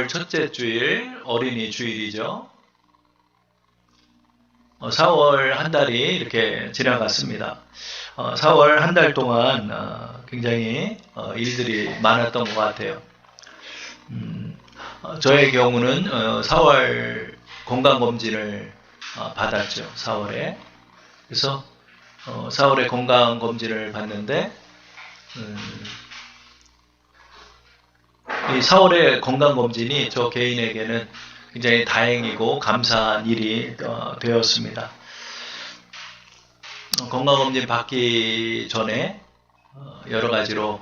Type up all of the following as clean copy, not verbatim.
4월 첫째 주일 어린이 주일이죠. 4월 한 달이 이렇게 지나갔습니다. 4월 한 달 동안 굉장히 일들이 많았던 것 같아요. 저의 경우는 4월 건강검진을 받았죠. 4월에. 그래서 4월에 건강검진을 받는데 이 4월의 건강검진이 저 개인에게는 굉장히 다행이고 감사한 일이 되었습니다. 건강검진 받기 전에 여러 가지로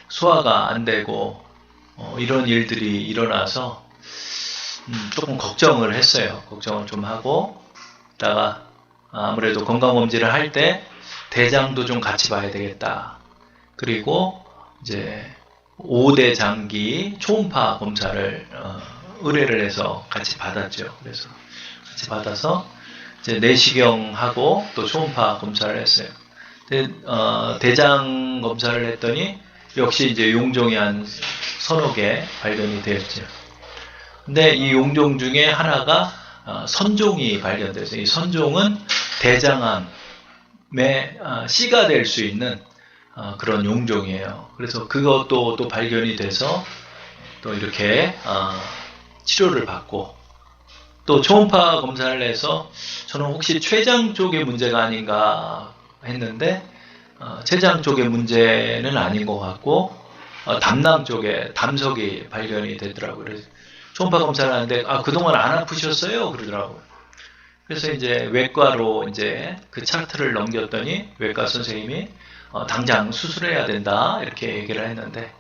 소화가 안 되고 이런 일들이 일어나서 조금 걱정을 했어요. 걱정을 좀 하고 있다가 아무래도 건강검진을 할 때 대장도 좀 같이 봐야 되겠다. 그리고 이제 5대 장기 초음파 검사를 의뢰를 해서 같이 받았죠. 그래서 같이 받아서 이제 내시경하고 또 초음파 검사를 했어요. 대장 검사를 했더니 역시 이제 용종이 한 서너 개 발견이 되었죠. 근데 이 용종 중에 하나가 선종이 발견됐어요. 이 선종은 대장암의 C가 될 수 있는 그런 용종이에요. 그래서 그것도 또 발견이 돼서 또 이렇게 치료를 받고 또 초음파 검사를 해서 저는 혹시 췌장 쪽의 문제가 아닌가 했는데 췌장 쪽의 문제는 아닌 것 같고 담낭 쪽에 담석이 발견이 되더라고요. 그래서 초음파 검사를 하는데 그동안 안 아프셨어요? 그러더라고요. 그래서 이제 외과로 이제 그 차트를 넘겼더니 외과 선생님이 당장 수술해야 된다 이렇게 얘기를 했는데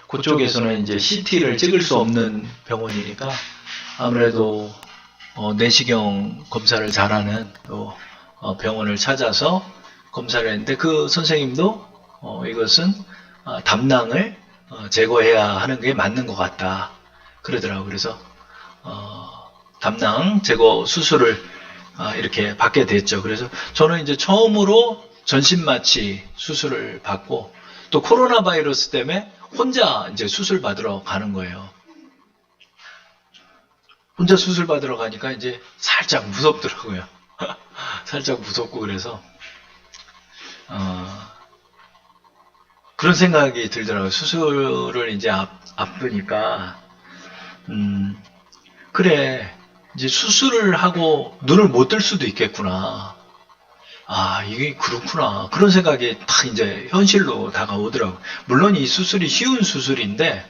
그쪽에서는 이제 CT를 찍을 수 없는 병원이니까 아무래도 내시경 검사를 잘하는 또 병원을 찾아서 검사를 했는데 그 선생님도 이것은 담낭을 제거해야 하는 게 맞는 것 같다 그러더라고요. 그래서 담낭 제거 수술을 이렇게 받게 됐죠. 그래서 저는 이제 처음으로 전신마취 수술을 받고 또 코로나 바이러스 때문에 혼자 이제 수술 받으러 가는 거예요. 혼자 수술 받으러 가니까 이제 살짝 무섭더라고요. 살짝 무섭고 그래서 그런 생각이 들더라고요. 수술을 이제 앞두니까 그래 이제 수술을 하고 눈을 못 뜰 수도 있겠구나. 이게 그렇구나. 그런 생각이 딱 이제 현실로 다가오더라고요. 물론 이 수술이 쉬운 수술인데,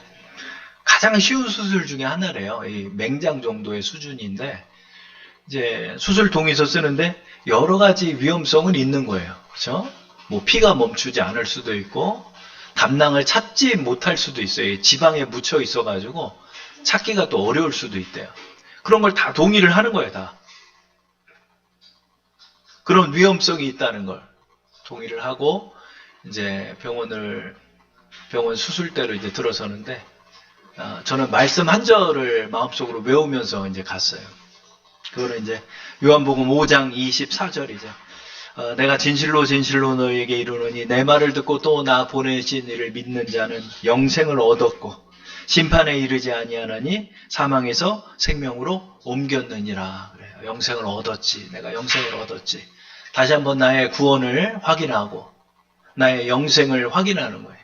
가장 쉬운 수술 중에 하나래요. 이 맹장 정도의 수준인데, 이제 수술 동의서 쓰는데 여러 가지 위험성은 있는 거예요. 그렇죠? 뭐 피가 멈추지 않을 수도 있고, 담낭을 찾지 못할 수도 있어요. 지방에 묻혀 있어가지고 찾기가 또 어려울 수도 있대요. 그런 걸 다 동의를 하는 거예요, 다. 그런 위험성이 있다는 걸 동의를 하고 이제 병원 수술대로 이제 들어서는데 저는 말씀 한 절을 마음속으로 외우면서 이제 갔어요. 그거는 이제 요한복음 5장 24절이죠. 내가 진실로 진실로 너희에게 이르노니 내 말을 듣고 또 나 보내신 이를 믿는 자는 영생을 얻었고 심판에 이르지 아니하나니 사망에서 생명으로 옮겼느니라. 그래요. 영생을 얻었지. 내가 영생을 얻었지. 다시 한번 나의 구원을 확인하고 나의 영생을 확인하는 거예요.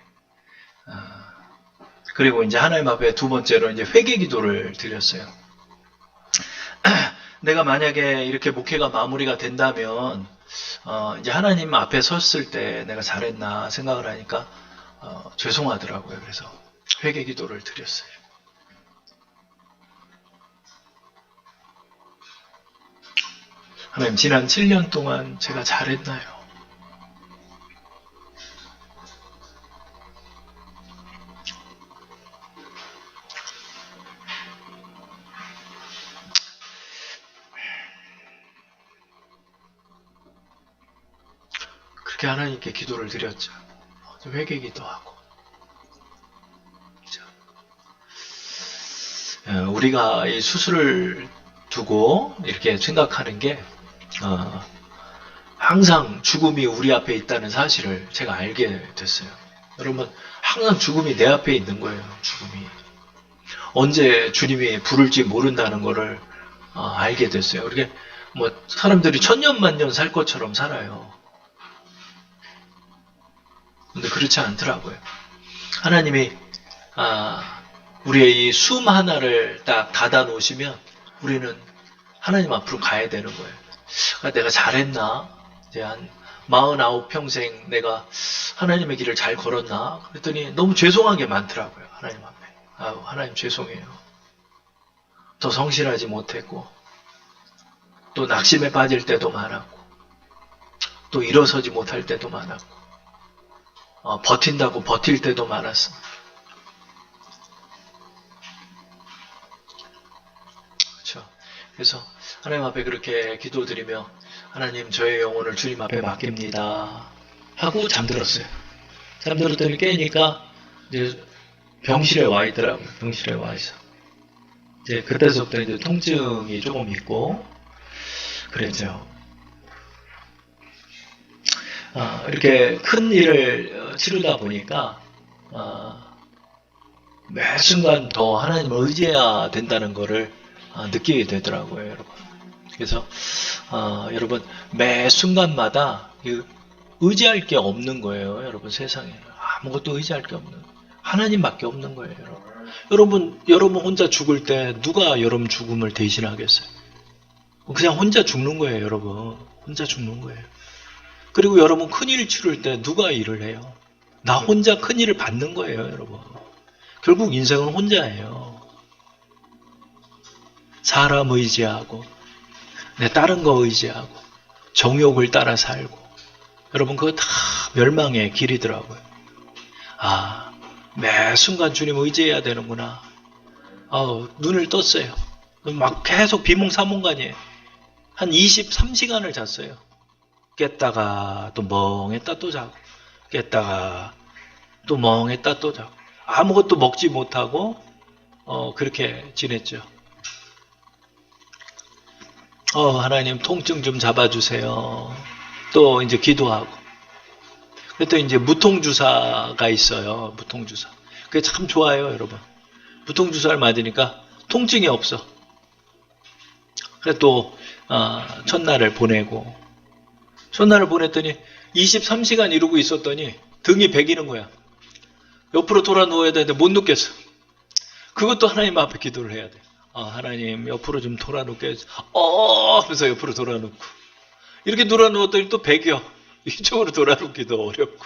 그리고 이제 하나님 앞에 두 번째로 이제 회개 기도를 드렸어요. 내가 만약에 이렇게 목회가 마무리가 된다면 이제 하나님 앞에 섰을 때 내가 잘했나 생각을 하니까 죄송하더라고요. 그래서 회개 기도를 드렸어요. 하나님, 지난 7년 동안 제가 잘했나요? 그렇게 하나님께 기도를 드렸죠. 회개 기도하고. 우리가 이 수술을 두고 이렇게 생각하는 게 항상 죽음이 우리 앞에 있다는 사실을 제가 알게 됐어요. 여러분, 항상 죽음이 내 앞에 있는 거예요. 죽음이. 언제 주님이 부를지 모른다는 거를 알게 됐어요. 이렇게 뭐 사람들이 천년만년 살 것처럼 살아요. 근데 그렇지 않더라고요. 하나님이 우리의 이 숨 하나를 딱 닫아 놓으시면 우리는 하나님 앞으로 가야 되는 거예요. 내가 잘했나? 이제 한 49평생 내가 하나님의 길을 잘 걸었나? 그랬더니 너무 죄송한 게 많더라고요. 하나님 앞에. 하나님 죄송해요. 더 성실하지 못했고, 또 낙심에 빠질 때도 많았고, 또 일어서지 못할 때도 많았고, 버틴다고 버틸 때도 많았습니다. 그렇죠. 그래서 하나님 앞에 그렇게 기도드리며 하나님 저의 영혼을 주님 앞에 맡깁니다 하고 잠들었어요. 잠들었더니 깨니까 이제 병실에 와 있더라고요. 병실에 와 있어. 이제 그때서부터 이제 통증이 조금 있고 그랬죠. 이렇게 큰 일을 치르다 보니까 매 순간 더 하나님을 의지해야 된다는 것을 느끼게 되더라고요, 여러분. 그래서 여러분 매 순간마다 의지할 게 없는 거예요, 여러분. 세상에 아무것도 의지할 게 없는 거예요. 하나님밖에 없는 거예요, 여러분. 여러분 혼자 죽을 때 누가 여러분 죽음을 대신하겠어요? 그냥 혼자 죽는 거예요, 여러분. 혼자 죽는 거예요. 그리고 여러분 큰일 치를 때 누가 일을 해요? 나 혼자 큰일을 받는 거예요, 여러분. 결국 인생은 혼자예요. 사람 의지하고 다른 거 의지하고 정욕을 따라 살고 여러분 그거 다 멸망의 길이더라고요. 매 순간 주님 의지해야 되는구나. 눈을 떴어요. 막 계속 비몽사몽간이에요. 한 23시간을 잤어요. 깼다가 또 멍했다 또 자고 깼다가 또 멍했다 또 자고 아무것도 먹지 못하고 그렇게 지냈죠. 하나님 통증 좀 잡아주세요. 또 이제 기도하고. 그랬더니 이제 무통주사가 있어요. 무통주사. 그게 참 좋아요, 여러분. 무통주사를 맞으니까 통증이 없어. 그래서 또 첫날을 보내고. 첫날을 보냈더니 23시간 이러고 있었더니 등이 베기는 거야. 옆으로 돌아 누워야 되는데 못 눕겠어. 그것도 하나님 앞에 기도를 해야 돼. 하나님 옆으로 좀 돌아 눕게 해주세요. 하면서 옆으로 돌아 눕고 이렇게 돌아 누웠더니 또 베겨. 이쪽으로 돌아 눕기도 어렵고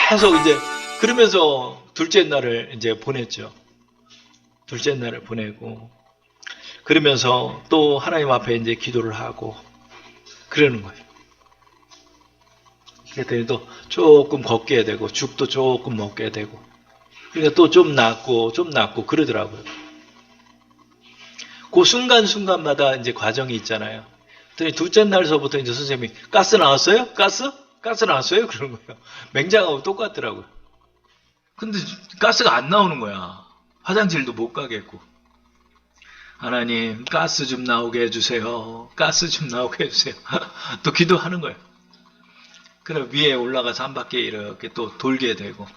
계속 이제 그러면서 둘째 날을 이제 보냈죠. 둘째 날을 보내고 그러면서 또 하나님 앞에 이제 기도를 하고 그러는 거예요. 그랬더니 또 조금 걷게 되고 죽도 조금 먹게 되고 그러니까 또 좀 낫고 그러더라고요. 그 순간순간마다 이제 과정이 있잖아요. 그랬더니 둘째 날서부터 이제 선생님이 가스 나왔어요? 가스 나왔어요? 그러는 거예요. 맹장하고 똑같더라고요. 근데 가스가 안 나오는 거야. 화장실도 못 가겠고. 하나님 가스 좀 나오게 해주세요. 가스 좀 나오게 해주세요. 또 기도하는 거예요. 그럼 위에 올라가서 한 바퀴 이렇게 또 돌게 되고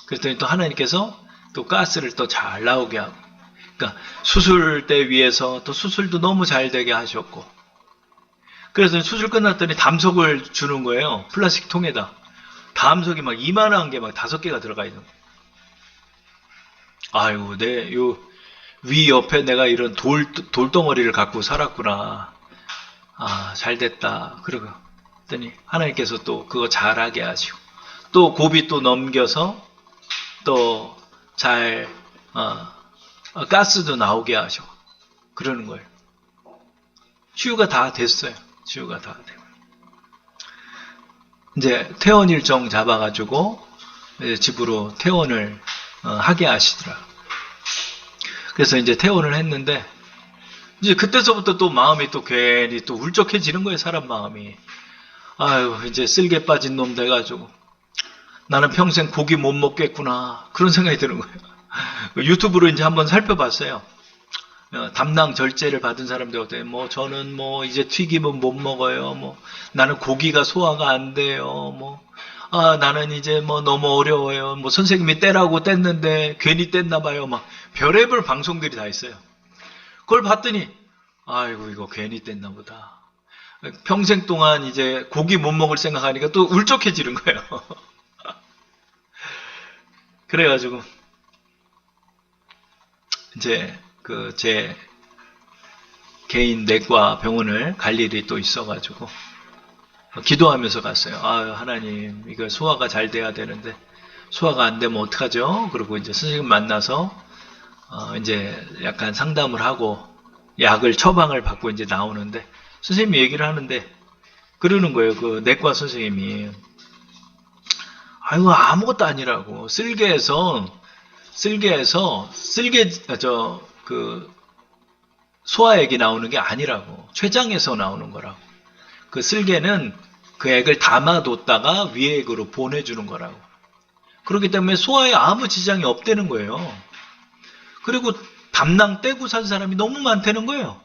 그랬더니 또 하나님께서 또 가스를 또 잘 나오게 하고 그러니까 수술대 위에서 또 수술도 너무 잘 되게 하셨고 그래서 수술 끝났더니 담석을 주는 거예요. 플라스틱 통에다. 담석이 막 이만한 게 막 5개가 들어가 있는 거예요. 아이고 요 위 옆에 내가 이런 돌덩어리를 갖고 살았구나. 잘 됐다. 그러고 그랬더니 하나님께서 또 그거 잘하게 하시고 또 고비 또 넘겨서 또 잘 가스도 나오게 하시고 그러는 거예요. 치유가 다 됐어요. 치유가 다 되고 이제 퇴원 일정 잡아가지고 이제 집으로 퇴원을 하게 하시더라. 그래서 이제 퇴원을 했는데 이제 그때서부터 또 마음이 또 괜히 또 울적해지는 거예요. 사람 마음이. 아유 이제 쓸개 빠진 놈 돼가지고 나는 평생 고기 못 먹겠구나 그런 생각이 드는 거예요. 유튜브로 이제 한번 살펴봤어요. 담낭 절제를 받은 사람들 어때? 뭐 저는 뭐 이제 튀김은 못 먹어요. 뭐 나는 고기가 소화가 안 돼요. 뭐 나는 이제 뭐 너무 어려워요. 뭐 선생님이 떼라고 뗐는데 괜히 뗐나 봐요. 막 별의별 방송들이 다 있어요. 그걸 봤더니 아이고 이거 괜히 뗐나 보다. 평생 동안 이제 고기 못 먹을 생각하니까 또 울적해지는 거예요. 그래가지고 이제 그 제 개인 내과 병원을 갈 일이 또 있어가지고 기도하면서 갔어요. 하나님 이거 소화가 잘 돼야 되는데 소화가 안 되면 어떡하죠? 그리고 이제 선생님 만나서 이제 약간 상담을 하고 약을 처방을 받고 이제 나오는데 선생님이 얘기를 하는데 그러는 거예요. 그 내과 선생님이 아이고 아무것도 아니라고 소화액이 나오는 게 아니라고 췌장에서 나오는 거라고 그 쓸개는 그 액을 담아뒀다가 위액으로 보내주는 거라고 그렇기 때문에 소화에 아무 지장이 없다는 거예요. 그리고 담낭 떼고 산 사람이 너무 많다는 거예요.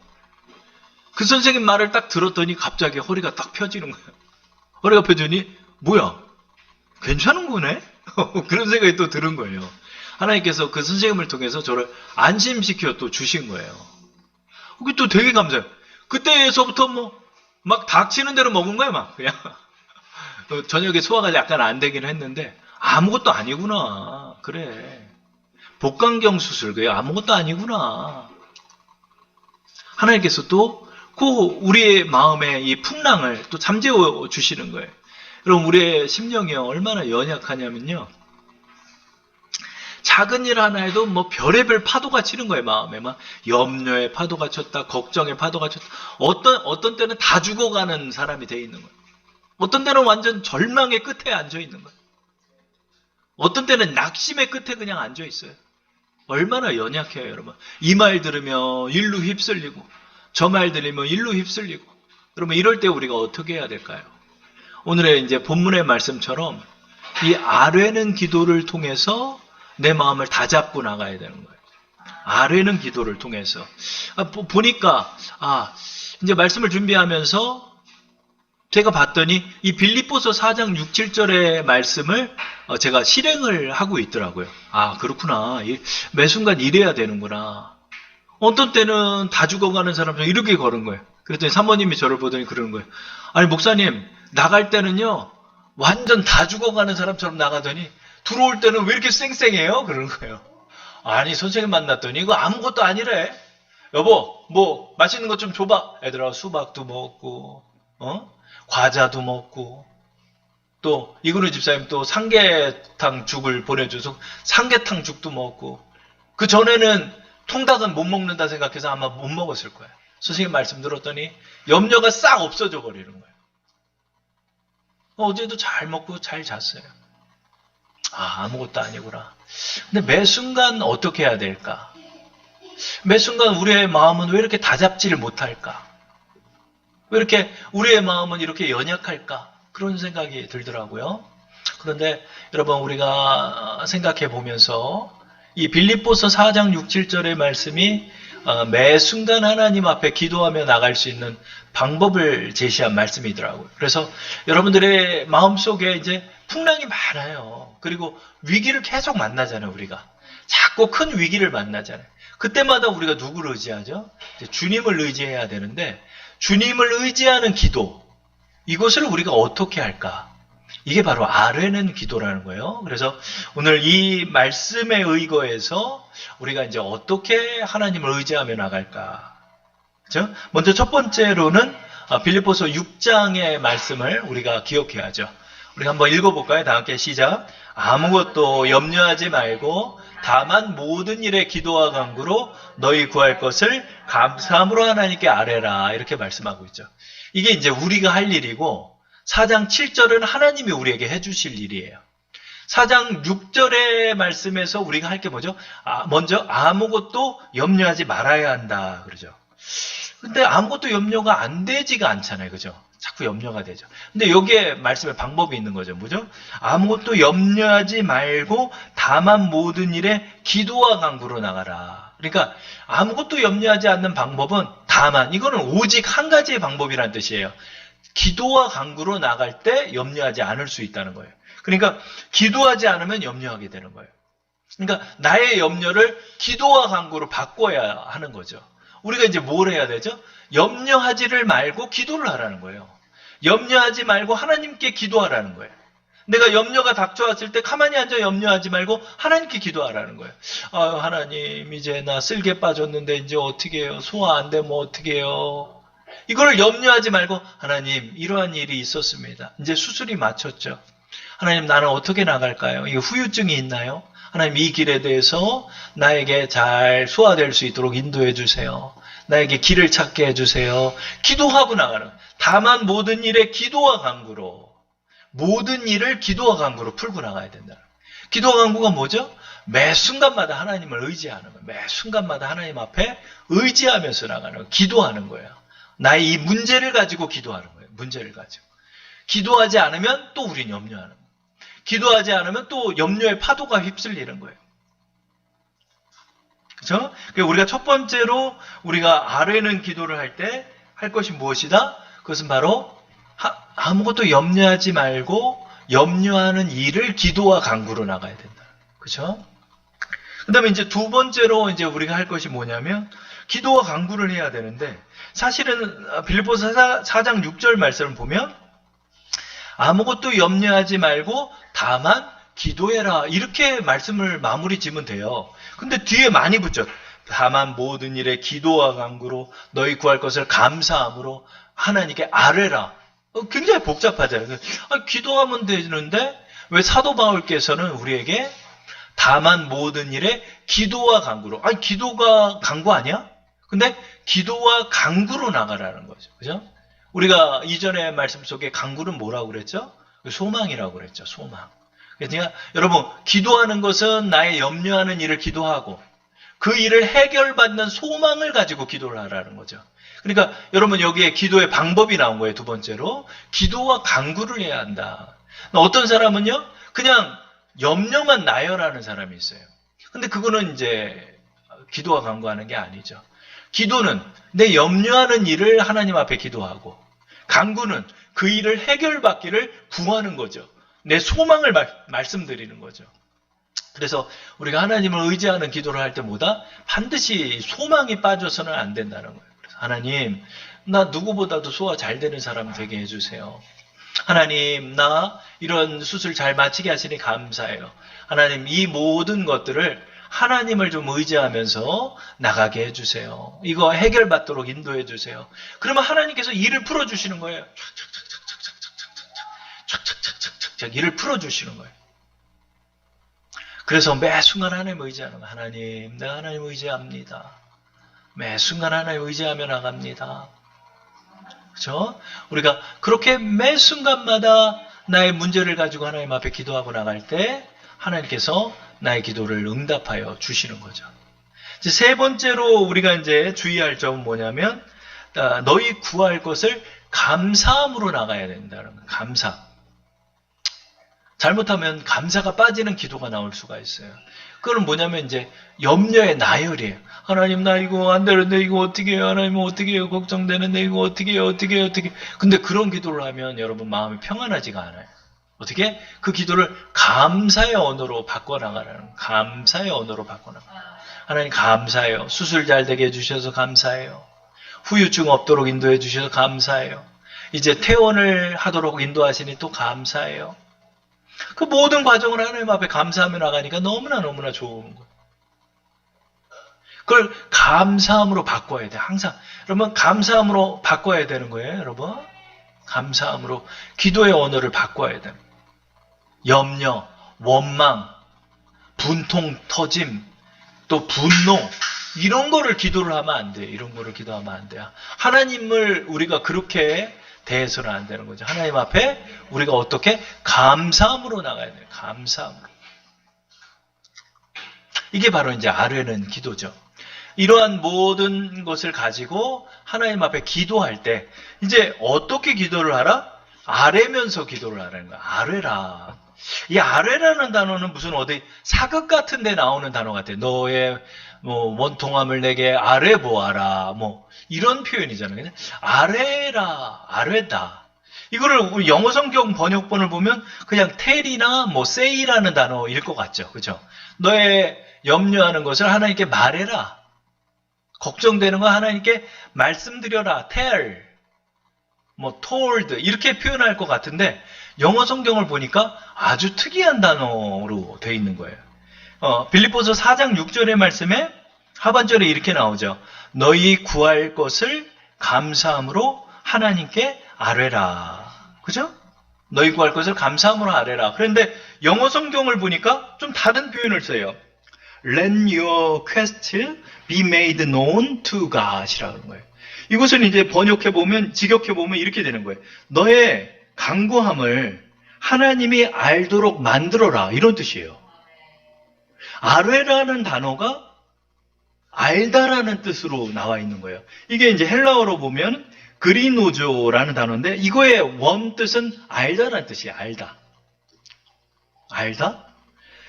그 선생님 말을 딱 들었더니 갑자기 허리가 딱 펴지는 거예요. 허리가 펴지니 뭐야 괜찮은 거네? 그런 생각이 또 드는 거예요. 하나님께서 그 선생님을 통해서 저를 안심시켜 또 주신 거예요. 그게 또 되게 감사해요. 그때에서부터 막 닥치는 대로 먹은 거예요, 막 그냥. 저녁에 소화가 약간 안 되긴 했는데 아무것도 아니구나. 그래. 복강경 수술 그게 아무것도 아니구나. 하나님께서 또 그 우리의 마음에 이 풍랑을 또 잠재워 주시는 거예요. 여러분 우리의 심령이 얼마나 연약하냐면요. 작은 일 하나에도 뭐 별의별 파도가 치는 거예요. 마음에 막 염려의 파도가 쳤다, 걱정의 파도가 쳤다. 어떤 때는 다 죽어가는 사람이 돼 있는 거예요. 어떤 때는 완전 절망의 끝에 앉아 있는 거예요. 어떤 때는 낙심의 끝에 그냥 앉아 있어요. 얼마나 연약해요, 여러분. 이 말 들으면 일로 휩쓸리고, 저 말 들으면 일로 휩쓸리고. 그러면 이럴 때 우리가 어떻게 해야 될까요? 오늘의 이제 본문의 말씀처럼 이 아뢰는 기도를 통해서 내 마음을 다잡고 나가야 되는 거예요. 아뢰는 기도를 통해서. 보니까, 이제 말씀을 준비하면서 제가 봤더니 이 빌립보서 4장 6, 7절의 말씀을 제가 실행을 하고 있더라고요. 그렇구나. 매 순간 이래야 되는구나. 어떤 때는 다 죽어가는 사람처럼 이렇게 걸은 거예요. 그랬더니 사모님이 저를 보더니 그러는 거예요. 아니 목사님 나갈 때는요 완전 다 죽어가는 사람처럼 나가더니 들어올 때는 왜 이렇게 쌩쌩해요? 그러는 거예요. 아니 선생님 만났더니 이거 아무것도 아니래. 여보 뭐 맛있는 것 좀 줘봐. 애들아 수박도 먹고 과자도 먹고 또 이근우 집사님 또 삼계탕 죽을 보내줘서 삼계탕 죽도 먹고 그 전에는 통닭은 못 먹는다 생각해서 아마 못 먹었을 거예요. 선생님 말씀 들었더니 염려가 싹 없어져 버리는 거예요. 어제도 잘 먹고 잘 잤어요. 아무것도 아니구나. 근데 매 순간 어떻게 해야 될까? 매 순간 우리의 마음은 왜 이렇게 다잡지를 못할까? 왜 이렇게 우리의 마음은 이렇게 연약할까? 그런 생각이 들더라고요. 그런데 여러분 우리가 생각해 보면서 이 빌립보서 4장 6, 7절의 말씀이 매 순간 하나님 앞에 기도하며 나갈 수 있는 방법을 제시한 말씀이더라고요. 그래서 여러분들의 마음속에 이제 풍랑이 많아요. 그리고 위기를 계속 만나잖아요, 우리가. 자꾸 큰 위기를 만나잖아요. 그때마다 우리가 누구를 의지하죠? 주님을 의지해야 되는데 주님을 의지하는 기도, 이것을 우리가 어떻게 할까? 이게 바로 아뢰는 기도라는 거예요. 그래서 오늘 이 말씀에 의거해서 우리가 이제 어떻게 하나님을 의지하며 나갈까? 그죠? 먼저 첫 번째로는 빌립보서 6장의 말씀을 우리가 기억해야죠. 우리가 한번 읽어볼까요? 다 함께 시작. 아무것도 염려하지 말고 다만 모든 일에 기도와 간구로 너희 구할 것을 감사함으로 하나님께 아뢰라. 이렇게 말씀하고 있죠. 이게 이제 우리가 할 일이고 4장 7절은 하나님이 우리에게 해주실 일이에요. 4장 6절의 말씀에서 우리가 할 게 뭐죠? 먼저 아무것도 염려하지 말아야 한다. 그러죠. 근데 아무것도 염려가 안 되지가 않잖아요. 그죠? 자꾸 염려가 되죠. 근데 여기에 말씀에 방법이 있는 거죠. 뭐죠? 아무것도 염려하지 말고 다만 모든 일에 기도와 간구로 나가라. 그러니까 아무것도 염려하지 않는 방법은 다만, 이거는 오직 한 가지의 방법이라는 뜻이에요. 기도와 간구로 나갈 때 염려하지 않을 수 있다는 거예요. 그러니까 기도하지 않으면 염려하게 되는 거예요. 그러니까 나의 염려를 기도와 간구로 바꿔야 하는 거죠. 우리가 이제 뭘 해야 되죠? 염려하지를 말고 기도를 하라는 거예요. 염려하지 말고 하나님께 기도하라는 거예요. 내가 염려가 닥쳐왔을 때 가만히 앉아 염려하지 말고 하나님께 기도하라는 거예요. 하나님 이제 나 쓸개 빠졌는데 이제 어떻게 해요? 소화 안 되면 어떻게 해요? 이걸 염려하지 말고 하나님 이러한 일이 있었습니다. 이제 수술이 마쳤죠. 하나님 나는 어떻게 나갈까요? 이게 후유증이 있나요? 하나님 이 길에 대해서 나에게 잘 소화될 수 있도록 인도해 주세요. 나에게 길을 찾게 해주세요. 기도하고 나가는 거예요. 다만 모든 일에 기도와 간구로 모든 일을 기도와 간구로 풀고 나가야 된다. 기도와 간구가 뭐죠? 매 순간마다 하나님을 의지하는 거예요. 매 순간마다 하나님 앞에 의지하면서 나가는 거예요. 기도하는 거예요. 나의 이 문제를 가지고 기도하는 거예요. 문제를 가지고. 기도하지 않으면 또 우린 염려하는 거예요. 기도하지 않으면 또 염려의 파도가 휩쓸리는 거예요. 그렇죠? 우리가 첫 번째로 우리가 아뢰는 기도를 할 때 할 것이 무엇이다? 그것은 바로 아무것도 염려하지 말고 염려하는 일을 기도와 간구로 나가야 된다. 그렇죠? 그다음에 이제 두 번째로 이제 우리가 할 것이 뭐냐면 기도와 간구를 해야 되는데 사실은 빌립보서 4장 6절 말씀을 보면 아무것도 염려하지 말고 다만 기도해라 이렇게 말씀을 마무리 지으면 돼요. 근데 뒤에 많이 붙죠. 다만 모든 일에 기도와 간구로 너희 구할 것을 감사함으로 하나님께 아뢰라. 굉장히 복잡하잖아요. 기도하면 되는데 왜 사도 바울께서는 우리에게 다만 모든 일에 기도와 간구로. 기도가 간구 아니야? 근데 기도와 간구로 나가라는 거죠. 그죠? 우리가 이전의 말씀 속에 간구는 뭐라고 그랬죠? 소망이라고 그랬죠. 소망. 그러니까 여러분 기도하는 것은 나의 염려하는 일을 기도하고 그 일을 해결받는 소망을 가지고 기도를 하라는 거죠. 그러니까 여러분 여기에 기도의 방법이 나온 거예요. 두 번째로 기도와 간구를 해야 한다. 어떤 사람은요 그냥 염려만 나열하는 사람이 있어요. 근데 그거는 이제 기도와 간구하는 게 아니죠. 기도는 내 염려하는 일을 하나님 앞에 기도하고 간구는 그 일을 해결받기를 구하는 거죠. 내 소망을 말씀드리는 거죠. 그래서 우리가 하나님을 의지하는 기도를 할 때 뭐다? 반드시 소망이 빠져서는 안 된다는 거예요. 그래서 하나님, 나 누구보다도 소화 잘 되는 사람 되게 해주세요. 하나님, 나 이런 수술 잘 마치게 하시니 감사해요. 하나님, 이 모든 것들을 하나님을 좀 의지하면서 나가게 해주세요. 이거 해결받도록 인도해 주세요. 그러면 하나님께서 일을 풀어주시는 거예요. 착착착착착착착착착착 일을 풀어주시는 거예요. 그래서 매 순간 하나님 의지하는 거예요. 하나님, 내가 하나님 의지합니다. 매 순간 하나님 의지하며 나갑니다. 그렇죠? 우리가 그렇게 매 순간마다 나의 문제를 가지고 하나님 앞에 기도하고 나갈 때 하나님께서 나의 기도를 응답하여 주시는 거죠. 이제 세 번째로 우리가 이제 주의할 점은 뭐냐면 너희 구할 것을 감사함으로 나가야 된다는 거예요. 감사. 잘못하면 감사가 빠지는 기도가 나올 수가 있어요. 그건 뭐냐면 이제 염려의 나열이에요. 하나님 나 이거 안 되는데 이거 어떻게 해요? 하나님 어떻게 해요? 걱정되는데 이거 어떻게 해요? 어떻게 해요? 어떻게 해요? 근데 그런 기도를 하면 여러분 마음이 평안하지가 않아요. 어떻게? 그 기도를 감사의 언어로 바꿔나가라는 거예요. 감사의 언어로 바꿔나가요. 하나님 감사해요. 수술 잘 되게 해주셔서 감사해요. 후유증 없도록 인도해 주셔서 감사해요. 이제 퇴원을 하도록 인도하시니 또 감사해요. 그 모든 과정을 하나님 앞에 감사하며 나가니까 너무나 좋은 거예요. 그걸 감사함으로 바꿔야 돼요. 항상. 여러분 감사함으로 바꿔야 되는 거예요. 여러분. 감사함으로 기도의 언어를 바꿔야 돼요. 염려, 원망, 분통, 터짐, 또 분노 이런 거를 기도를 하면 안 돼요. 이런 거를 기도하면 안 돼요. 하나님을 우리가 그렇게 대해서는 안 되는 거죠. 하나님 앞에 우리가 어떻게 감사함으로 나가야 돼요. 감사함으로. 이게 바로 이제 아뢰는 기도죠. 이러한 모든 것을 가지고 하나님 앞에 기도할 때 이제 어떻게 기도를 하라? 아뢰면서 기도를 하라는 거야. 아뢰라. 이 아뢰라는 단어는 무슨 어디 사극 같은 데 나오는 단어 같아요. 너의 원통함을 내게 아뢰 보아라. 이런 표현이잖아요. 아뢰라, 아뢰다. 이거를 우리 영어 성경 번역본을 보면 그냥 텔이나 뭐 say라는 단어일 것 같죠. 그죠? 너의 염려하는 것을 하나님께 말해라. 걱정되는 거 하나님께 말씀드려라. tell, 뭐 told 이렇게 표현할 것 같은데 영어 성경을 보니까 아주 특이한 단어로 되어 있는 거예요. 빌립보서 4장 6절의 말씀에 하반절에 이렇게 나오죠. 너희 구할 것을 감사함으로 하나님께 아뢰라. 그죠? 너희 구할 것을 감사함으로 아뢰라. 그런데 영어 성경을 보니까 좀 다른 표현을 써요. Let your request be made known to God이라는 거예요. 이것을 이제 번역해보면, 직역해보면 이렇게 되는 거예요. 너의 간구함을 하나님이 알도록 만들어라. 이런 뜻이에요. 아뢰라는 단어가 알다라는 뜻으로 나와 있는 거예요. 이게 이제 헬라어로 보면 그리노조라는 단어인데 이거의 원 뜻은 알다라는 뜻이에요. 알다. 알다?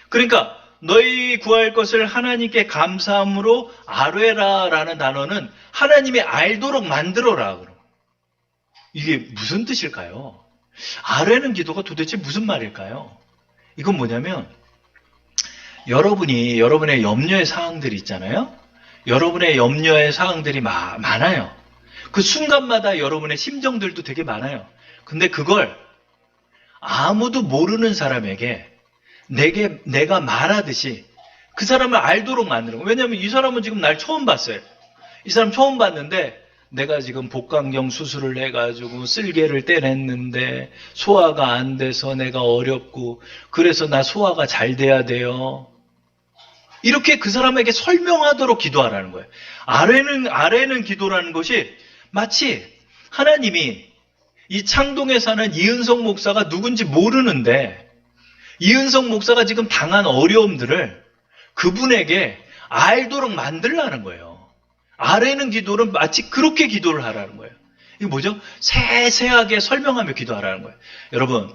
그러니까 너희 구할 것을 하나님께 감사함으로 아뢰라라는 단어는 하나님이 알도록 만들어라. 이게 무슨 뜻일까요? 아뢰는 기도가 도대체 무슨 말일까요? 이건 뭐냐면 여러분이 여러분의 염려의 사항들이 있잖아요. 여러분의 염려의 사항들이 많아요. 그 순간마다 여러분의 심정들도 되게 많아요. 근데 그걸 아무도 모르는 사람에게 내가 말하듯이 그 사람을 알도록 만드는 거예요. 왜냐하면 이 사람은 지금 날 처음 봤어요. 이 사람 처음 봤는데 내가 지금 복강경 수술을 해가지고 쓸개를 떼냈는데 소화가 안 돼서 내가 어렵고 그래서 나 소화가 잘 돼야 돼요. 이렇게 그 사람에게 설명하도록 기도하라는 거예요. 아뢰는 기도라는 것이 마치 하나님이 이 창동에 사는 이은석 목사가 누군지 모르는데 이은석 목사가 지금 당한 어려움들을 그분에게 알도록 만들라는 거예요. 아뢰는 기도는 마치 그렇게 기도를 하라는 거예요. 이게 뭐죠? 세세하게 설명하며 기도하라는 거예요. 여러분,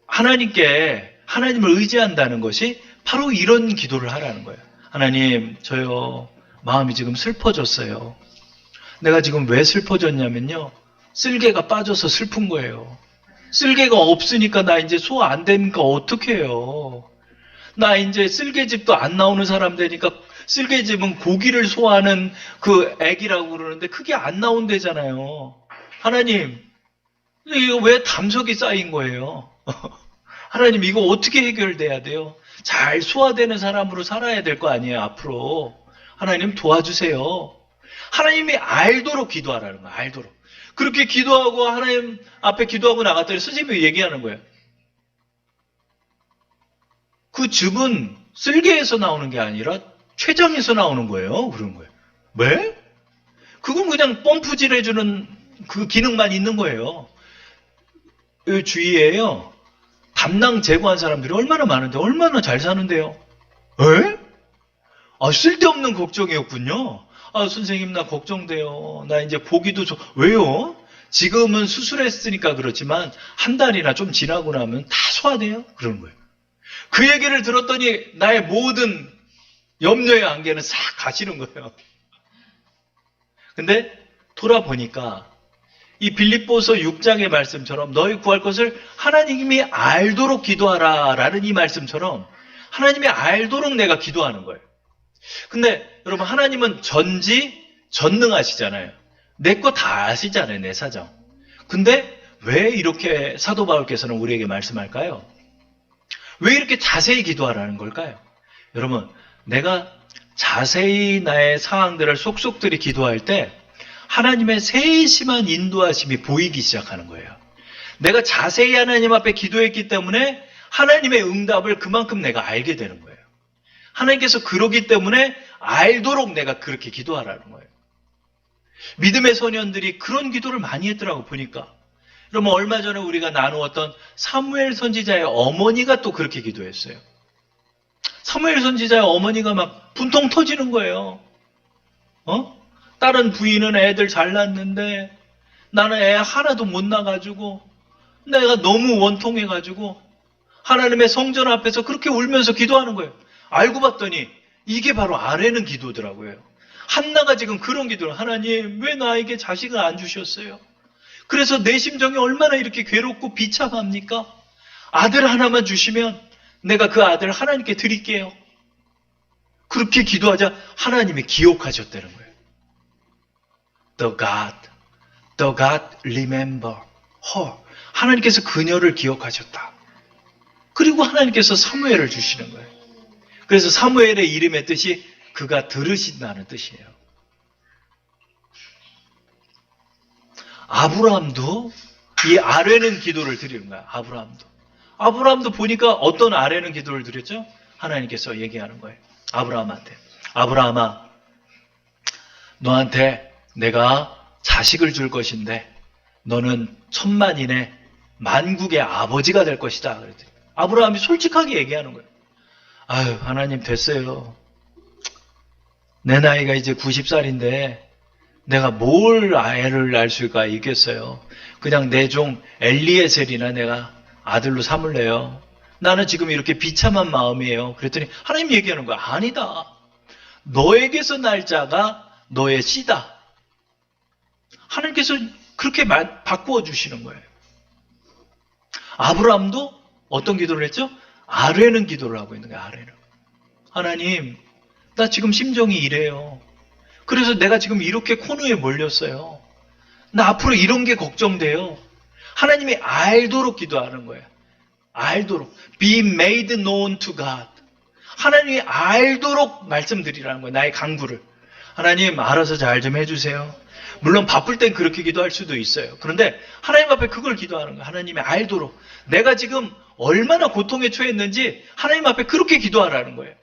하나님을 의지한다는 것이 바로 이런 기도를 하라는 거예요. 하나님, 저요, 마음이 지금 슬퍼졌어요. 내가 지금 왜 슬퍼졌냐면요. 쓸개가 빠져서 슬픈 거예요. 쓸개가 없으니까 나 이제 소화 안 되니까 어떡해요. 나 이제 쓸개즙도 안 나오는 사람 되니까 쓸개즙은 고기를 소화하는 그 액이라고 그러는데 그게 안 나온대잖아요. 하나님, 이거 왜 담석이 쌓인 거예요? 하나님, 이거 어떻게 해결돼야 돼요? 잘 소화되는 사람으로 살아야 될 거 아니에요, 앞으로. 하나님 도와주세요. 하나님이 알도록 기도하라는 거예요, 알도록. 그렇게 기도하고 하나님 앞에 기도하고 나갔더니 선생님이 얘기하는 거예요. 그 즙은 쓸개에서 나오는 게 아니라 췌장에서 나오는 거예요. 그런 거예요. 왜? 그건 그냥 펌프질 해주는 그 기능만 있는 거예요. 이 주위에요. 담낭 제거한 사람들이 얼마나 많은데 얼마나 잘 사는데요. 에? 쓸데없는 걱정이었군요. 선생님 나 걱정돼요. 나 이제 보기도 왜요? 지금은 수술했으니까 그렇지만 한 달이나 좀 지나고 나면 다 소화돼요. 그러는 거예요. 그 얘기를 들었더니 나의 모든 염려의 안개는 싹 가시는 거예요. 근데 돌아보니까 이 빌립보서 6장의 말씀처럼 너희 구할 것을 하나님이 알도록 기도하라 라는 이 말씀처럼 하나님이 알도록 내가 기도하는 거예요. 근데 여러분 하나님은 전능하시잖아요. 내 거 다 아시잖아요. 내 사정. 근데 왜 이렇게 사도 바울께서는 우리에게 말씀할까요? 왜 이렇게 자세히 기도하라는 걸까요? 여러분 내가 자세히 나의 상황들을 속속들이 기도할 때 하나님의 세심한 인도하심이 보이기 시작하는 거예요. 내가 자세히 하나님 앞에 기도했기 때문에 하나님의 응답을 그만큼 내가 알게 되는 거예요. 하나님께서 그러기 때문에 알도록 내가 그렇게 기도하라는 거예요. 믿음의 소년들이 그런 기도를 많이 했더라고 보니까. 그러면 얼마 전에 우리가 나누었던 사무엘 선지자의 어머니가 또 그렇게 기도했어요. 사무엘 선지자의 어머니가 막 분통 터지는 거예요. 다른 부인은 애들 잘 낳았는데 나는 애 하나도 못 낳아가지고 내가 너무 원통해가지고 하나님의 성전 앞에서 그렇게 울면서 기도하는 거예요. 알고 봤더니 이게 바로 아뢰는 기도더라고요. 한나가 지금 그런 기도를 하나님 왜 나에게 자식을 안 주셨어요? 그래서 내 심정이 얼마나 이렇게 괴롭고 비참합니까? 아들 하나만 주시면 내가 그 아들 하나님께 드릴게요. 그렇게 기도하자 하나님이 기억하셨다는 거예요. The God remember her. 하나님께서 그녀를 기억하셨다. 그리고 하나님께서 사무엘을 주시는 거예요. 그래서 사무엘의 이름의 뜻이 그가 들으신다는 뜻이에요. 아브라함도 이 아뢰는 기도를 드리는 거야. 아브라함도 보니까 어떤 아뢰는 기도를 드렸죠? 하나님께서 얘기하는 거예요. 아브라함한테. 아브라함아, 너한테 내가 자식을 줄 것인데 너는 천만인의 만국의 아버지가 될 것이다. 그랬더니 아브라함이 솔직하게 얘기하는 거예요. 아유, 하나님 됐어요. 내 나이가 이제 90살인데 내가 뭘 애를 낳을 수가 있겠어요. 그냥 내 종 엘리에셀이나 내가 아들로 삼을래요. 나는 지금 이렇게 비참한 마음이에요. 그랬더니 하나님 얘기하는 거야. 아니다. 너에게서 날 자가 너의 씨다. 하나님께서 그렇게 바꾸어 주시는 거예요. 아브라함도 어떤 기도를 했죠? 아뢰는 기도를 하고 있는 거예요. 아뢰는. 하나님, 나 지금 심정이 이래요. 그래서 내가 지금 이렇게 코너에 몰렸어요. 나 앞으로 이런 게 걱정돼요. 하나님이 알도록 기도하는 거예요. 알도록. Be made known to God. 하나님이 알도록 말씀드리라는 거예요. 나의 간구를. 하나님, 알아서 잘 좀 해주세요. 물론 바쁠 땐 그렇게 기도할 수도 있어요. 그런데 하나님 앞에 그걸 기도하는 거예요. 하나님이 알도록. 내가 지금 얼마나 고통에 처했는지 하나님 앞에 그렇게 기도하라는 거예요.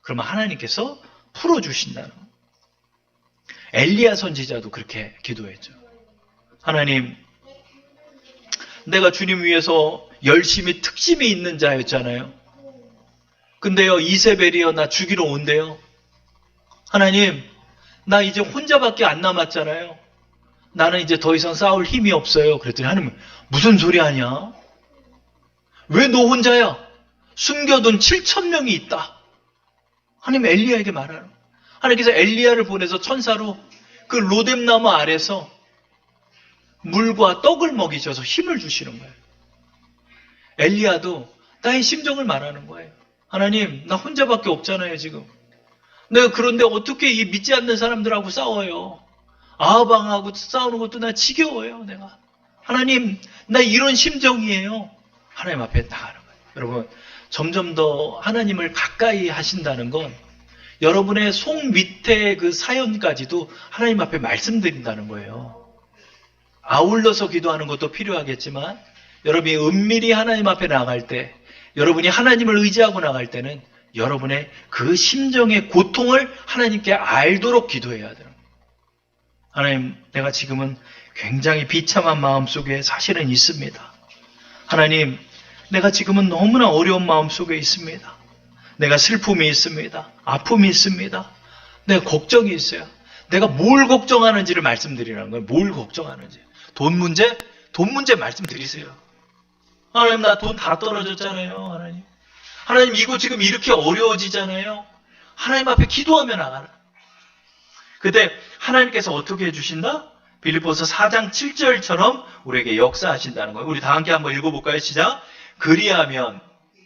그러면 하나님께서 풀어주신다는 거예요. 엘리야 선지자도 그렇게 기도했죠. 하나님, 내가 주님 위해서 열심히 특심이 있는 자였잖아요. 근데요, 이세벨이요, 나 죽이러 온대요. 하나님, 나 이제 혼자밖에 안 남았잖아요. 나는 이제 더 이상 싸울 힘이 없어요. 그랬더니 하나님, 무슨 소리 하냐? 왜 너 혼자야? 숨겨둔 7,000명이 있다. 하나님 엘리야에게 말하는. 하나님께서 엘리야를 보내서 천사로 그 로뎀나무 아래서 물과 떡을 먹이셔서 힘을 주시는 거예요. 엘리야도 나의 심정을 말하는 거예요. 하나님, 나 혼자밖에 없잖아요, 지금. 내가 그런데 어떻게 이 믿지 않는 사람들하고 싸워요? 아하방하고 싸우는 것도 나 지겨워요, 내가. 하나님, 나 이런 심정이에요. 하나님 앞에 나가는 거예요. 여러분, 점점 더 하나님을 가까이 하신다는 건 여러분의 속 밑에 그 사연까지도 하나님 앞에 말씀드린다는 거예요. 아울러서 기도하는 것도 필요하겠지만 여러분이 은밀히 하나님 앞에 나갈 때, 여러분이 하나님을 의지하고 나갈 때는 여러분의 그 심정의 고통을 하나님께 알도록 기도해야 돼요. 하나님, 내가 지금은 굉장히 비참한 마음 속에 사실은 있습니다. 하나님, 내가 지금은 너무나 어려운 마음 속에 있습니다. 내가 슬픔이 있습니다. 아픔이 있습니다. 내가 걱정이 있어요. 내가 뭘 걱정하는지를 말씀드리라는 거예요. 뭘 걱정하는지. 돈 문제? 돈 문제 말씀드리세요. 하나님, 나 돈 다 떨어졌잖아요. 하나님. 하나님, 이거 지금 이렇게 어려워지잖아요. 하나님 앞에 기도하며 나가라. 그때 하나님께서 어떻게 해주신다? 빌립보서 4장 7절처럼 우리에게 역사하신다는 거예요. 우리 다 함께 한번 읽어볼까요? 시작. 그리하면,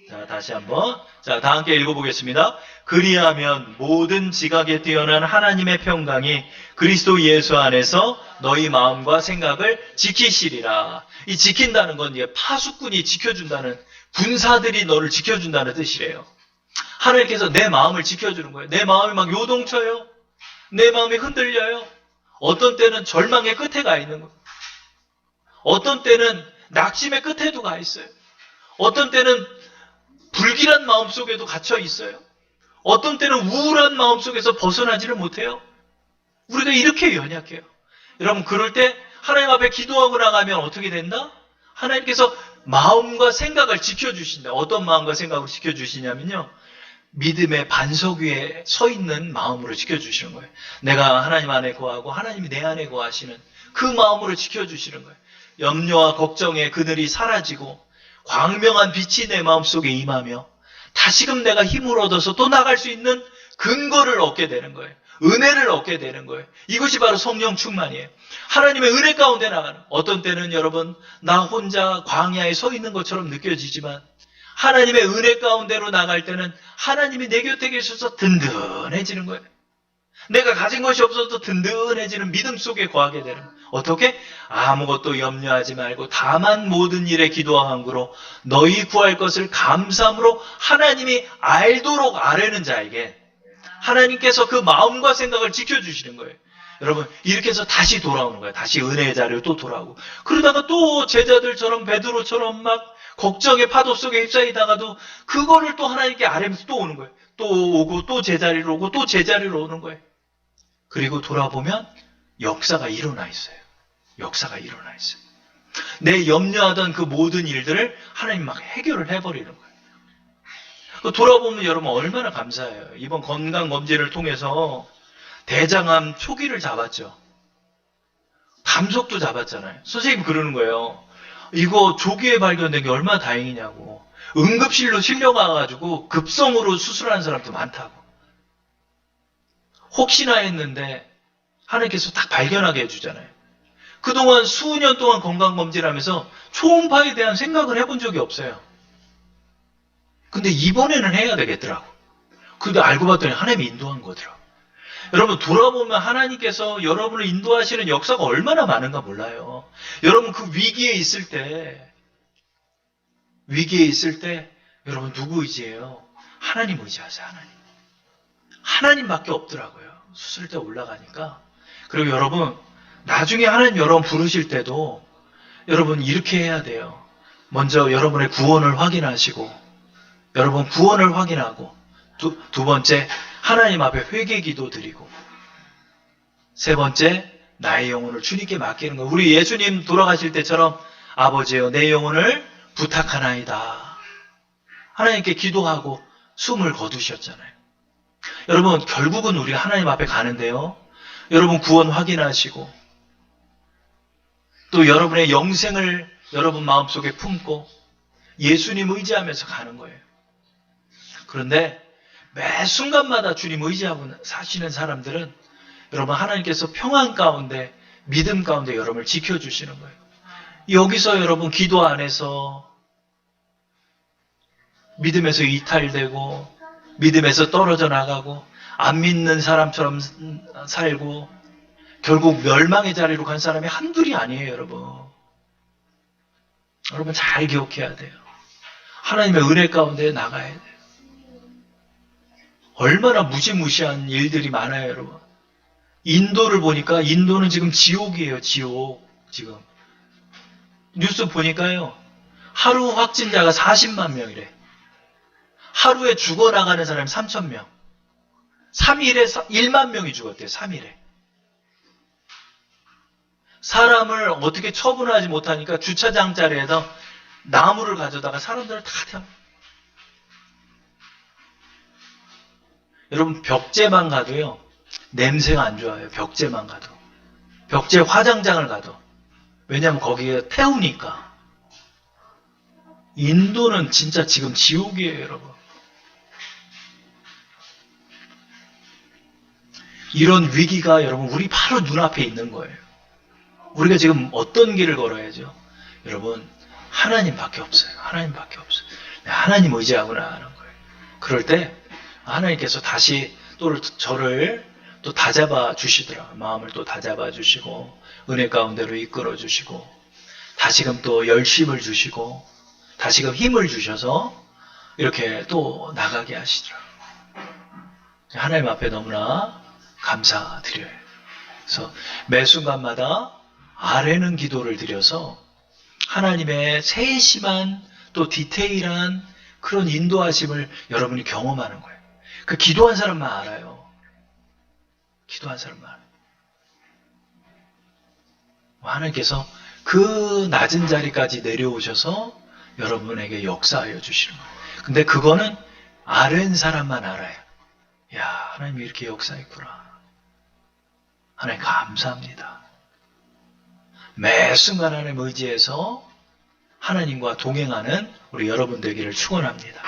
자, 다시 한번. 자, 다 함께 읽어보겠습니다. 그리하면 모든 지각에 뛰어난 하나님의 평강이 그리스도 예수 안에서 너희 마음과 생각을 지키시리라. 이 지킨다는 건 파수꾼이 지켜준다는, 군사들이 너를 지켜준다는 뜻이래요. 하나님께서 내 마음을 지켜주는 거예요. 내 마음이 막 요동쳐요. 내 마음이 흔들려요. 어떤 때는 절망의 끝에 가 있는 거예요. 어떤 때는 낙심의 끝에도 가 있어요. 어떤 때는 불길한 마음 속에도 갇혀 있어요. 어떤 때는 우울한 마음 속에서 벗어나지를 못해요. 우리가 이렇게 연약해요. 여러분, 그럴 때 하나님 앞에 기도하고 나가면 어떻게 된다? 하나님께서 마음과 생각을 지켜주신다. 어떤 마음과 생각을 지켜주시냐면요, 믿음의 반석 위에 서 있는 마음으로 지켜주시는 거예요. 내가 하나님 안에 거하고 하나님이 내 안에 거하시는 그 마음으로 지켜주시는 거예요. 염려와 걱정의 그늘이 사라지고 광명한 빛이 내 마음속에 임하며 다시금 내가 힘을 얻어서 또 나갈 수 있는 근거를 얻게 되는 거예요. 은혜를 얻게 되는 거예요. 이것이 바로 성령 충만이에요. 하나님의 은혜 가운데 나가는, 어떤 때는 여러분 나 혼자 광야에 서 있는 것처럼 느껴지지만 하나님의 은혜 가운데로 나갈 때는 하나님이 내 곁에 계셔서 든든해지는 거예요. 내가 가진 것이 없어도 든든해지는 믿음 속에 거하게 되는 거예요. 어떻게? 아무것도 염려하지 말고 다만 모든 일에 기도와 간구로 너희 구할 것을 감사함으로 하나님이 알도록 아뢰는 자에게 하나님께서 그 마음과 생각을 지켜주시는 거예요. 여러분, 이렇게 해서 다시 돌아오는 거예요. 다시 은혜의 자리로 또 돌아오고. 그러다가 또 제자들처럼 베드로처럼 막 걱정의 파도 속에 휩싸이다가도 그거를 또 하나님께 아뢰면서 또 오는 거예요. 또 오고 또 제자리로 오고 또 제자리로 오는 거예요. 그리고 돌아보면 역사가 일어나 있어요. 역사가 일어나 있어요. 내 염려하던 그 모든 일들을 하나님 막 해결을 해버리는 거예요. 돌아보면 여러분 얼마나 감사해요. 이번 건강검진을 통해서 대장암 초기를 잡았죠. 감속도 잡았잖아요. 선생님 그러는 거예요. 이거 조기에 발견된 게 얼마나 다행이냐고. 응급실로 실려가가지고 급성으로 수술하는 사람도 많다고. 혹시나 했는데 하나님께서 딱 발견하게 해주잖아요. 그동안 수년 동안 건강검진하면서 초음파에 대한 생각을 해본 적이 없어요. 근데 이번에는 해야 되겠더라고. 근데 알고 봤더니 하나님이 인도한 거더라고. 여러분 돌아보면 하나님께서 여러분을 인도하시는 역사가 얼마나 많은가 몰라요. 여러분 그 위기에 있을 때 여러분 누구 의지해요? 하나님 의지하세요. 하나님밖에 없더라고요. 수술대 올라가니까. 그리고 여러분 나중에 하나님 여러분 부르실 때도 여러분 이렇게 해야 돼요. 먼저 여러분의 구원을 확인하시고 여러분 구원을 확인하고 두 번째 하나님 앞에 회개 기도 드리고 세 번째 나의 영혼을 주님께 맡기는 거예요. 우리 예수님 돌아가실 때처럼 아버지여 내 영혼을 부탁하나이다. 하나님께 기도하고 숨을 거두셨잖아요. 여러분 결국은 우리가 하나님 앞에 가는데요. 여러분 구원 확인하시고 또 여러분의 영생을 여러분 마음속에 품고 예수님 의지하면서 가는 거예요. 그런데 매 순간마다 주님 의지하고 사시는 사람들은 여러분 하나님께서 평안 가운데 믿음 가운데 여러분을 지켜주시는 거예요. 여기서 여러분 기도 안에서 믿음에서 이탈되고 믿음에서 떨어져 나가고 안 믿는 사람처럼 살고 결국 멸망의 자리로 간 사람이 한둘이 아니에요. 여러분 잘 기억해야 돼요. 하나님의 은혜 가운데 나가야 돼요. 얼마나 무시무시한 일들이 많아요, 여러분. 인도를 보니까 인도는 지금 지옥이에요, 지옥. 지금. 뉴스 보니까요. 하루 확진자가 40만 명이래. 하루에 죽어나가는 사람이 3,000명. 3일에 1만 명이 죽었대요, 3일에. 사람을 어떻게 처분하지 못하니까 주차장 자리에다 나무를 가져다가 사람들을 다 태워. 여러분 벽제만 가도요. 냄새가 안 좋아요. 벽제만 가도. 벽제 화장장을 가도. 왜냐하면 거기에 태우니까. 인도는 진짜 지금 지옥이에요, 여러분. 이런 위기가 여러분 우리 바로 눈앞에 있는 거예요. 우리가 지금 어떤 길을 걸어야죠? 여러분 하나님밖에 없어요. 하나님밖에 없어요. 하나님 의지하고 나가는 거예요. 그럴 때 하나님께서 다시 또 저를 또 다잡아 주시더라. 마음을 또 다잡아 주시고 은혜 가운데로 이끌어 주시고 다시금 또 열심을 주시고 다시금 힘을 주셔서 이렇게 또 나가게 하시더라. 하나님 앞에 너무나 감사드려요. 그래서 매 순간마다 아뢰는 기도를 드려서 하나님의 세심한 또 디테일한 그런 인도하심을 여러분이 경험하는 거예요. 그 기도한 사람만 알아요. 기도한 사람만 알아요. 하나님께서 그 낮은 자리까지 내려오셔서 여러분에게 역사하여 주시는 거예요. 근데 그거는 아는 사람만 알아요. 야, 하나님이 이렇게 역사했구나. 하나님 감사합니다. 매 순간 하나님 의지해서 하나님과 동행하는 우리 여러분 되기를 축원합니다.